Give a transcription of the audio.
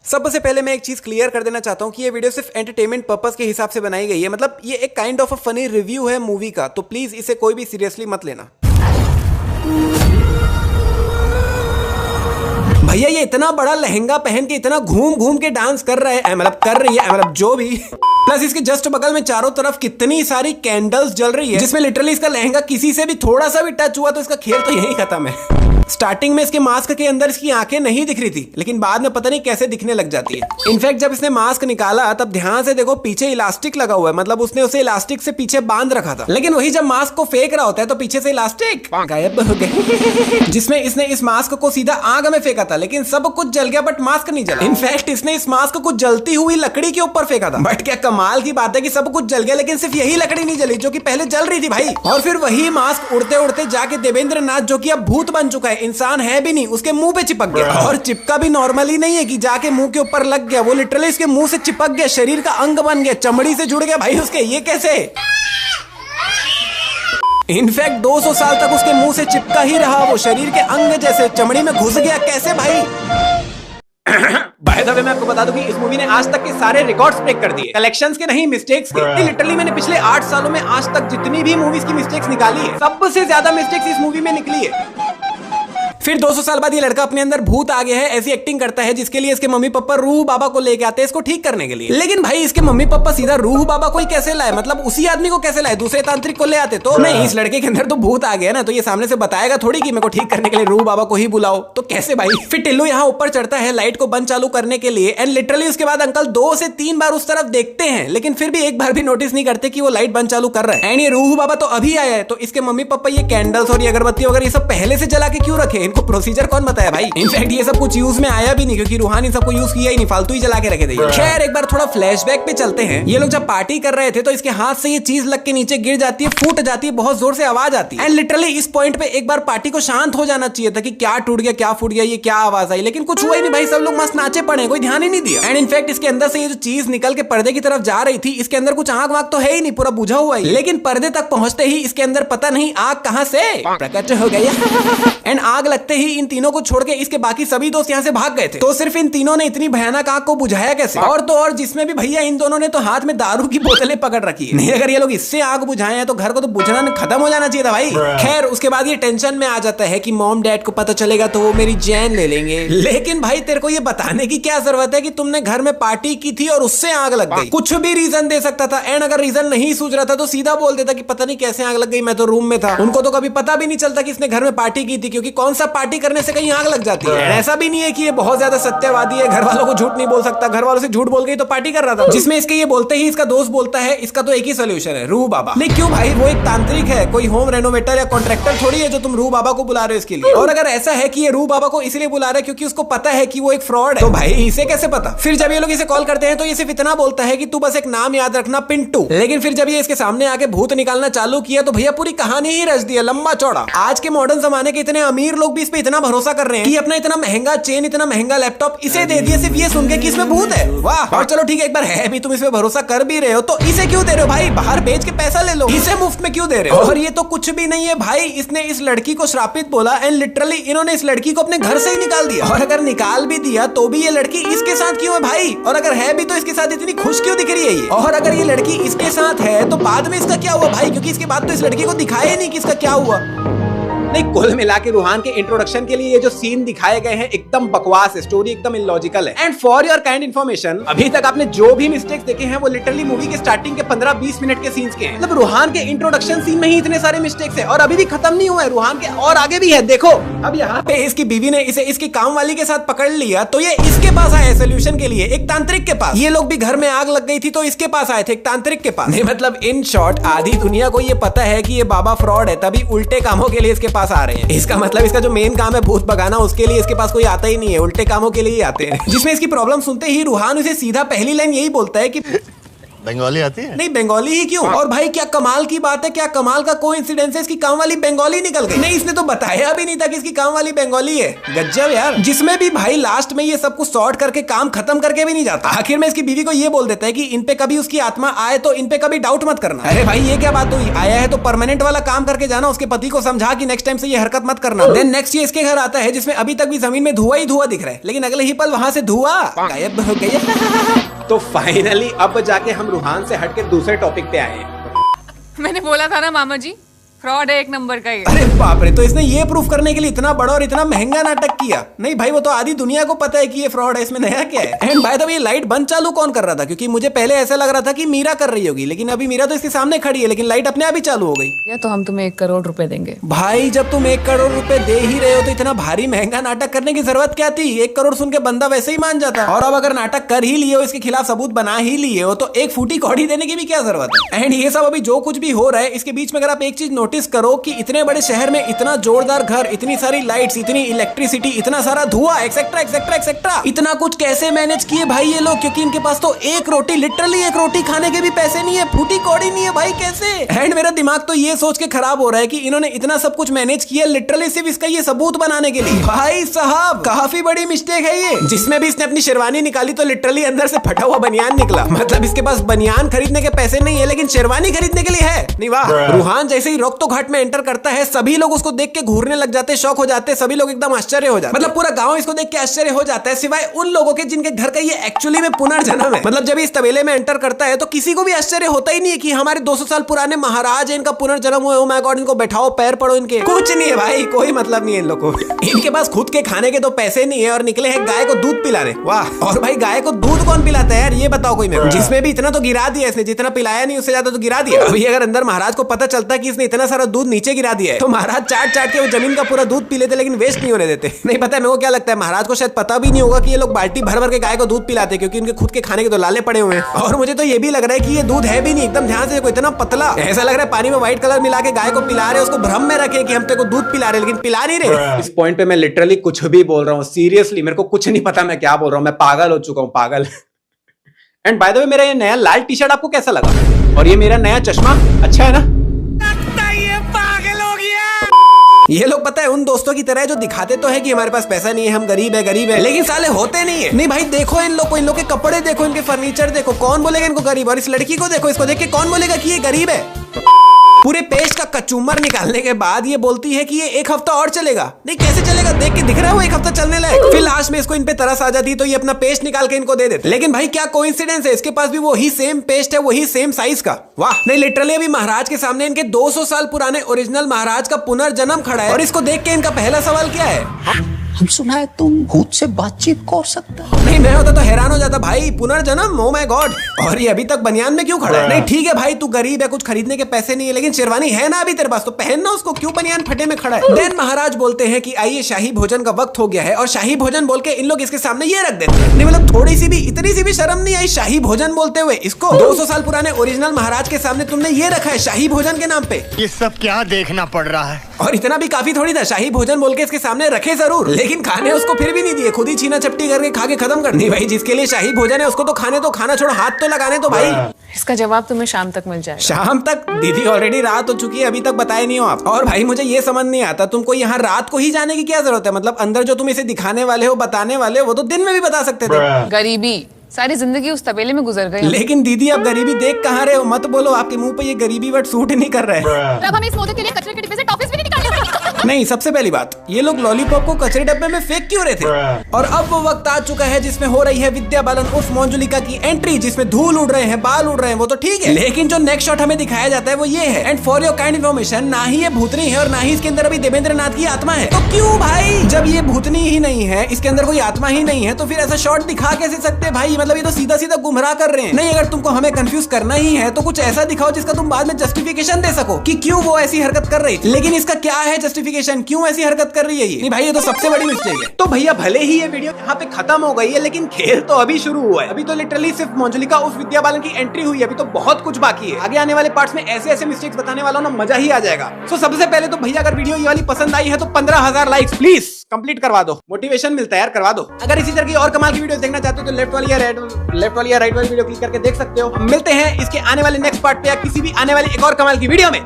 सबसे पहले मैं एक चीज क्लियर कर देना चाहता हूँ कि ये वीडियो सिर्फ एंटरटेनमेंट पर्पस के हिसाब से बनाई गई है। मतलब ये एक kind of a funny review है मूवी का, तो प्लीज इसे कोई भी सीरियसली मत लेना। भैया ये इतना बड़ा लहंगा पहन के इतना घूम घूम के डांस कर रहा है, मतलब कर रही है, मतलब जो भी। प्लस इसके जस्ट बगल में चारों तरफ कितनी सारी कैंडल्स जल रही है, जिसमें लिटरली इसका लहंगा किसी से भी थोड़ा सा भी टच हुआ तो इसका खेल तो यही खत्म है। स्टार्टिंग में इसके मास्क के अंदर इसकी आंखें नहीं दिख रही थी, लेकिन बाद में पता नहीं कैसे दिखने लग जाती है। इनफैक्ट जब इसने मास्क निकाला तब ध्यान से देखो पीछे इलास्टिक लगा हुआ है, मतलब उसने उसे इलास्टिक से पीछे बांध रखा था। लेकिन वही जब मास्क को फेंक रहा होता है तो पीछे से इलास्टिक गायब हो गए, जिसमें इसने इस मास्क को सीधा आग में फेंका था, लेकिन सब कुछ जल गया बट मास्क नहीं जला। इनफैक्ट इसने इस मास्क को जलती हुई लकड़ी के ऊपर फेंका था, बट क्या कमाल की बात है कि सब कुछ जल गया लेकिन सिर्फ यही लकड़ी नहीं जली जो कि पहले जल रही थी भाई। और फिर वही मास्क उड़ते उड़ते जाके देवेंद्र नाथ, जो कि अब भूत बन चुका है, इंसान है भी नहीं, उसके मुंह पे चिपक गया। और चिपका भी नॉर्मली नहीं है कि जाके मुंह के ऊपर लग गया, वो लिटरली इसके मुंह से चिपक गया, शरीर का अंग बन गया, चमड़ी से जुड़ गया भाई उसके। ये कैसे? इनफैक्ट 200 साल तक उसके मुंह से चिपका ही रहा, वो शरीर के अंग जैसे चमड़ी में घुस गया। कैसे भाई? बाय द वे मैं आपको बता दूं कि इस मूवी ने आज तक के सारे रिकॉर्ड्स ब्रेक कर दिए, कलेक्शंस के नहीं, मिस्टेक्स के। लिटरली मैंने पिछले 8 सालों में आज तक जितनी भी मूवीज की मिस्टेक्स निकाली है, सबसे ज्यादा मिस्टेक्स इस मूवी में निकली है। फिर 200 साल बाद ये लड़का अपने अंदर भूत आ गया है, ऐसी एक्टिंग करता है जिसके लिए इसके मम्मी पापा रूह बाबा को लेके आते हैं इसको ठीक करने के लिए। लेकिन भाई इसके मम्मी पापा सीधा रूह बाबा को ही कैसे लाए, मतलब उसी आदमी को कैसे लाए, दूसरे तांत्रिक को ले आते तो नहीं। इस लड़के के अंदर तो भूत आ गया ना, तो ये सामने से बताएगा थोड़ी कि मेरे को ठीक करने के लिए रूह बाबा को ही बुलाओ, तो कैसे भाई? फिर टिल्लू यहाँ ऊपर चढ़ता है लाइट को बंद चालू करने के लिए, एंड लिटरली उसके बाद अंकल 2 से 3 बार उस तरफ देखते हैं, लेकिन फिर भी एक बार भी नोटिस नहीं करते कि वो लाइट बंद चालू कर रहा है। एंड ये रूह बाबा तो अभी आया है, तो इसके मम्मी पापा ये कैंडल्स और ये अगरबत्ती वगैरह ये सब पहले से जला के क्यों रखे? इनको प्रोसीजर कौन है भाई? इनफैक्ट ये सब कुछ यूज में आया भी नहीं, क्योंकि रूहानी सबको यूज किया ही नहीं, फालतू ही जला के रखे थे। खैर एक बार थोड़ा फ्लैशबैक पे चलते हैं। ये लोग जब पार्टी कर रहे थे तो इसके हाथ से ये चीज लग के नीचे गिर जाती है, फूट जाती है, बहुत जोर से आवाज आती है। एंड लिटरली इस पॉइंट पे एक बार पार्टी को शांत हो जाना चाहिए था कि क्या टूट गया, क्या फूट गया, ये क्या आवाज आई, लेकिन कुछ हुआ ही नहीं भाई। सब लोग मस्त नाचे पड़े, कोई ध्यान ही नहीं दिया। एंड इनफैक्ट इसके अंदर से ये जो चीज निकल के पर्दे की तरफ जा रही थी, इसके अंदर कुछ आग वाग तो है ही नहीं, पूरा बुझा हुआ है, लेकिन पर्दे तक पहुंचते ही इसके अंदर पता नहीं आग कहां से प्रकट हो गई। एंड आग लगते ही इन तीनों को छोड़ के इसके बाकी सभी दोस्त यहाँ से भाग गए थे। तो सिर्फ इन तीनों ने इतनी भयानक आग को बुझाया कैसे? और तो और जिसमें भी भैया इन दोनों ने तो हाथ में दारू की बोतलें पकड़ रखी है। नहीं, अगर ये लोग इससे आग बुझाए हैं तो घर को तो बुझना खत्म हो जाना चाहिए था भाई। खैर उसके बाद ये टेंशन में आ जाता है कि मॉम डैड को पता चलेगा तो वो मेरी जान ले लेंगे। लेकिन भाई तेरे को ये बताने की क्या जरूरत है कि तुमने घर में पार्टी की थी और उससे आग लग गई? कुछ भी रीजन दे सकता था, एंड अगर रीजन नहीं सूझ रहा था तो सीधा बोल देता कि पता नहीं कैसे आग लग गई, मैं तो रूम में था। उनको तो कभी पता भी नहीं चलता कि इसने घर में पार्टी की थी, क्योंकि कौन सा पार्टी करने से कहीं आग लग जाती है। ऐसा भी नहीं है कि ये बहुत ज्यादा सत्यवादी है, घर वालों को झूठ नहीं बोल सकता, घर वालों से झूठ बोल के तो पार्टी कर रहा था। जिसमें इसके ये बोलते ही इसका दोस्त बोलता है इसका तो एक ही सोल्यूशन है, रूह बाबा। नहीं क्यों भाई, वो एक तांत्रिक है, कोई होम रेनोवेटर या कॉन्ट्रैक्टर थोड़ी है जो तुम रूह बाबा को बुला रहे हो इसके लिए। और अगर ऐसा है कि ये रूह बाबा को इसलिए बुला रहे क्योंकि उसको पता है कि वो एक फ्रॉड है, तो भाई इसे कैसे पता? फिर जब ये लोग इसे कॉल करते हैं तो ये सिर्फ इतना बोलता है कि तू बस एक नाम याद रखना, पिंटू। लेकिन फिर जब ये इसके सामने आके भूत निकालना चालू किया तो भैया पूरी कहानी ही रच दिया, लंबा चौड़ा। आज के मॉडर्न जमाने के इतने अमीर लोग भी इस पे इतना भरोसा कर रहे हैं कि अपना इतना महंगा चेन, इतना महंगा लैपटॉप इसे दे दिया सिर्फ ये सुन के कि इसमें भूत है। वाह। और चलो ठीक है, एक बार है भी तुम इस पे भरोसा कर भी रहे हो तो इसे क्यों दे रहे हो भाई? बाहर बेच के पैसा ले लो, इसे मुफ्त में क्यों दे रहे हो? और ये तो कुछ भी नहीं है भाई, इसने इस लड़की को श्रापित बोला, एंड लिटरली इन्होंने इस लड़की को अपने घर से ही निकाल दिया। और अगर निकाल भी दिया तो भी ये लड़की इसके साथ क्यों है भाई? और अगर है भी तो इसके साथ इतनी खुश क्यों दिख रही है ये? और अगर ये लड़की इसके साथ है तो बाद में इसका क्या हुआ भाई? क्योंकि इसके बाद तो इस लड़की को दिखाया ही नहीं कि इसका क्या हुआ। नहीं, कुल मिला के रूहान के इंट्रोडक्शन के लिए ये जो सीन दिखाए गए हैं एकदम बकवास है, स्टोरी एकदम इलॉजिकल है। And for your kind information, अभी तक आपने जो भी मिस्टेक्स देखे हैं वो लिटरली मूवी के स्टार्टिंग के 15-20 मिनट के सीन्स के हैं। मतलब रूहान के इंट्रोडक्शन सीन में ही इतने सारे मिस्टेक्स है और अभी भी खत्म नहीं हुआ है, रूहान के और आगे भी है। देखो अब यहाँ पे इसकी बीवी ने इसे इसकी काम वाली के साथ पकड़ लिया तो ये इसके पास आया सोल्यूशन के लिए, एक तांत्रिक के पास। ये लोग भी घर में आग लग गई थी तो इसके पास आए थे, एक तांत्रिक के पास। मतलब इन शॉर्ट आधी दुनिया को ये पता है कि ये बाबा फ्रॉड है, तभी उल्टे कामों के लिए इसके पास आ रहे हैं। इसका मतलब इसका जो मेन काम है भूत भगाना, उसके लिए इसके पास कोई आता ही नहीं है, उल्टे कामों के लिए ही आते हैं। जिसमें इसकी प्रॉब्लम सुनते ही रूहान उसे सीधा पहली लाइन यही बोलता है कि बंगाली आती है? नहीं बंगाली ही क्यों। और भाई क्या कमाल की बात है, क्या कमाल का कोइंसिडेंस है, इसकी काम वाली बंगाली निकल गई। नहीं इसने तो बताया भी नहीं था कि इसकी काम वाली बंगाली है। गजब यार। जिसमें भी भाई लास्ट में ये सब कुछ सॉर्ट करके काम खत्म करके भी नहीं जाता। आखिर में इसकी बीवी को ये बोल देता है कि इन पे कभी उसकी आत्मा आए तो इन पे कभी डाउट मत करना। अरे भाई ये क्या बात हुई, आया है तो परमानेंट वाला काम करके जाना। उसके पति को समझा कि नेक्स्ट टाइम से ये हरकत मत करना। देन नेक्स्ट ये इसके घर आता है जिसमें अभी तक भी जमीन में धुआं ही धुआं दिख रहा है, लेकिन अगले ही पल वहां से धुआं गायब हो गया। तो फाइनली अब जाके हम रूहान से हटके दूसरे टॉपिक पे आए हैं। मैंने बोला था ना मामा जी, फ्रॉड है एक नंबर का ये। अरे बाप रे, तो इसने ये प्रूफ करने के लिए इतना बड़ा और इतना महंगा नाटक किया। नहीं भाई वो तो आधी दुनिया को पता है कि ये फ्रॉड है, इसमें नया क्या है। एंड बाय द वे ये लाइट बंद चालू कौन कर रहा था, क्योंकि मुझे पहले ऐसा लग रहा था कि मीरा कर रही होगी, लेकिन अभी मीरा तो इसके सामने खड़ी है, लेकिन लाइट अपने आप ही चालू हो गई। या तो हम तुम्हें 1 करोड़ रुपए देंगे। भाई जब तुम 1 करोड़ रुपए दे ही रहे हो तो इतना भारी महंगा नाटक करने की जरूरत क्या थी। 1 करोड़ सुन के बंदा वैसे ही मान जाता। और अब अगर नाटक कर ही लिए हो, इसके खिलाफ सबूत बना ही लिए हो, तो एक फूटी कौड़ी देने की भी क्या जरूरत है। एंड ये सब अभी जो कुछ भी हो रहा है इसके बीच में अगर आप एक चीज नोटिस करो कि इतने बड़े शहर में इतना जोरदार घर, इतनी सारी लाइट्स, इतनी इलेक्ट्रिसिटी, इतना सारा धुआं, एक्सेट्रा एक्सेट्रा एक्सेट्रा, इतना कुछ कैसे मैनेज किए भाई ये लोग। क्योंकि इनके पास तो एक रोटी, लिटरली एक रोटी खाने के भी पैसे नहीं है, फूटी कौड़ी नहीं है भाई, कैसे। एंड मेरा दिमाग तो ये सोच के खराब हो रहा है कि इन्होंने इतना सब कुछ मैनेज किया लिटरली सिर्फ इसका ये सबूत बनाने के लिए। भाई साहब काफी बड़ी मिस्टेक है ये। जिसमें भी इसने अपनी शेरवानी निकाली तो लिटरली अंदर से फटा हुआ बनियान निकला। मतलब इसके पास बनियान खरीदने के पैसे नहीं है, लेकिन शेरवानी खरीदने के लिए है। नहीं वाह। रूहान जैसे ही रोक तो घाट में एंटर करता है, सभी लोग उसको देख के घूरने लग जाते, शौक हो जाते, सभी लोग एकदम आश्चर्य हो जाते। मतलब पूरा गांव इसको देख के आश्चर्य हो जाता है, सिवाय उन लोगों के जिनके घर का ये एक्चुअली में पुनर्जन्म है। मतलब जब इस तबेले में एंटर करता है तो किसी को भी आश्चर्य होता ही नहीं है कि हमारे 200 साल पुराने महाराज है, इनका पुनर्जन्म हुआ है। ओह माय गॉड, इनको बैठाओ, पैर पड़ो इनके। कुछ नहीं है भाई, कोई मतलब नहीं है इन लोगों को। इनके पास खुद के खाने के तो पैसे नहीं है और निकले हैं गाय को दूध पिलाने। वाह। और भाई गाय को दूध कौन पिलाता है यार, ये बताओ कोई मेरे को। जिसमें भी इतना तो गिरा दिया इसने, जितना पिलाया नहीं उससे ज्यादा तो गिरा दिया। अभी अगर अंदर महाराज को पता चलता कि इसने इतना सारा दूध नीचे गिरा दिया है तो महाराज चाट चाट के वो जमीन का पूरा दूध पी लेते, लेकिन वेस्ट नहीं होने देते। नहीं पता है मेरे को क्या लगता है, महाराज को शायद पता भी नहीं होगा कि ये लोग बाल्टी भर भर के गाय को दूध पिलाते, क्योंकि इनके खुद के खाने के तो लाले पड़े हुए हैं। और मुझे तो ये भी लग रहा है कि ये दूध है भी नहीं, एकदम ध्यान से देखो, इतना पतला। ऐसा लग रहा है पानी में व्हाइट कलर मिला के गाय को पिला रहे, उसको भ्रम में रखे कि हम तेरे को दूध पिला रहे, लेकिन पिला नहीं रहे। इस पॉइंट पे मैं लिटरली कुछ भी बोल रहा हूँ, सीरियसली मेरे को कुछ नहीं पता मैं क्या बोल रहा हूँ, मैं पागल हो चुका हूँ, पागल। एंड बाय द वे मेरा ये नया लाल टी शर्ट आपको कैसा लगा, और ये मेरा नया चश्मा अच्छा है ना। ये लोग पता है उन दोस्तों की तरह जो दिखाते तो है कि हमारे पास पैसा नहीं है, हम गरीब है, लेकिन साले होते नहीं है। नहीं भाई देखो इन लोग को, इन लोग के कपड़े देखो, इनके फर्नीचर देखो, कौन बोलेगा इनको गरीब। और इस लड़की को देखो, इसको देख के कौन बोलेगा कि ये गरीब है। पूरे पेस्ट का कचूमर निकालने के बाद ये बोलती है कि ये 1 हफ्ता और चलेगा। नहीं कैसे चलेगा, देख के दिख रहा है वो 1 हफ्ता चलने लायक। फिर लास्ट में इसको इन पे तरस आ जाती तो ये अपना पेस्ट निकाल के इनको दे देते। लेकिन भाई क्या कोइंसिडेंस है, इसके पास भी वही सेम पेस्ट है, वही सेम साइज का। वाह। नहीं लिटरली अभी महाराज के सामने इनके 200 साल पुराने ओरिजिनल महाराज का पुनर्जन्म खड़ा है, और इसको देख के इनका पहला सवाल क्या है, हम सुना है तुम भूत से बातचीत कर सकते हो। नहीं मैं होता तो हैरान हो जाता, भाई पुनर्जन्म, ओह माय गॉड। और ये अभी तक बनियान में क्यों खड़ा है। नहीं ठीक है भाई तू गरीब है, कुछ खरीदने के पैसे नहीं है, लेकिन शेरवानी है ना अभी तेरे पास, तो पहनना उसको, क्यों बनियान फटे में खड़ा है। देन महाराज बोलते हैं कि आइए शाही भोजन का वक्त हो गया है, और शाही भोजन बोल के इन लोग इसके सामने ये रख देते हैं। नहीं मतलब थोड़ी सी भी, इतनी सी भी शर्म नहीं आई शाही भोजन बोलते हुए इसको। 200 साल पुराने ओरिजिनल महाराज के सामने तुमने ये रखा है शाही भोजन के नाम पे। ये सब क्या देखना पड़ रहा है। और इतना भी काफी थोड़ी था, शाही भोजन बोल के इसके सामने रखे जरूर, लेकिन खाने उसको फिर भी नहीं दिए, खुद ही छीना चपटी करके खा के खत्म कर दी। भाई जिसके लिए शाही भोजन है उसको तो खाने तो खाना छोड़ो, हाथ तो लगाने तो भाई। इसका जवाब तुम्हें शाम तक मिल जाएगा। शाम तक? दीदी ऑलरेडी रात हो चुकी है, अभी तक बताए नहीं हो आप। और भाई मुझे ये समझ नहीं आता तुमको यहाँ रात को ही जाने की क्या जरूरत है। मतलब अंदर जो तुम इसे दिखाने वाले हो, बताने वाले हो, वो तो दिन में भी बता सकते थे। गरीबी, सारी जिंदगी उस तबेले में गुजर गई। लेकिन दीदी आप गरीबी देख कहाँ रहे हो, मत बोलो, आपके मुंह पे ये गरीबी वर्ड सूट नहीं कर रहा है। अब हमें इस मोदक के लिए कचरे के डिब्बे से टॉफीज भी नहीं निकालनी पड़ेगी। नहीं सबसे पहली बात, ये लोग लॉलीपॉप को कचरे डब्बे में फेंक क्यों रहे थे। और अब वो वक्त आ चुका है जिसमें हो रही है विद्या बालन उर्फ मंजुलिका की एंट्री, जिसमें धूल उड़ रहे हैं, बाल उड़ रहे हैं, वो तो ठीक है, लेकिन जो नेक्स्ट शॉट हमें दिखाया जाता है वो ये है। And for your kind information, ना ही ये भूतनी है और ना ही इसके अंदर अभी देवेंद्र नाथ की आत्मा है। तो क्यों भाई, जब ये भूतनी ही नहीं है, इसके अंदर कोई आत्मा ही नहीं है, तो फिर ऐसा शॉट दिखा कैसे सकते भाई। मतलब ये तो सीधा सीधा गुमराह कर रहे हैं। नहीं अगर तुमको हमें कंफ्यूज करना ही है तो कुछ ऐसा दिखाओ जिसका तुम बाद में जस्टिफिकेशन दे सको कि क्यों वो ऐसी हरकत कर रही थी। लेकिन इसका क्या है जस्टिफिकेशन इन्वेस्टिगेशन, क्यों ऐसी हरकत कर रही है ये? नहीं भाई, ये तो सबसे बड़ी मिस्टेक है। तो भैया भले ही ये वीडियो यहाँ पे खत्म हो गई है, लेकिन खेल तो अभी शुरू हुआ है। अभी तो लिटरली सिर्फ मंजुलिका उर्फ विद्या बालन की एंट्री हुई है, अभी तो बहुत कुछ बाकी है। आगे आने वाले पार्ट्स में ऐसे ऐसे मिस्टेक्स बताने वाला हूं ना, मजा ही आ जाएगा। सो सबसे पहले तो भैया अगर वीडियो ये वाली पसंद आई है तो 15,000 लाइक्स प्लीज कंप्लीट करवा दो, मोटिवेशन मिलता है यार, करवा दो। अगर इसी तरह की और कमाल की वीडियो देखना चाहते हो तो लेफ्ट वाली या राइट वाली वीडियो क्लिक करके देख सकते हो। मिलते हैं इसके आने वाले नेक्स्ट पार्ट पे या किसी भी आने वाली एक और कमाल की वीडियो में।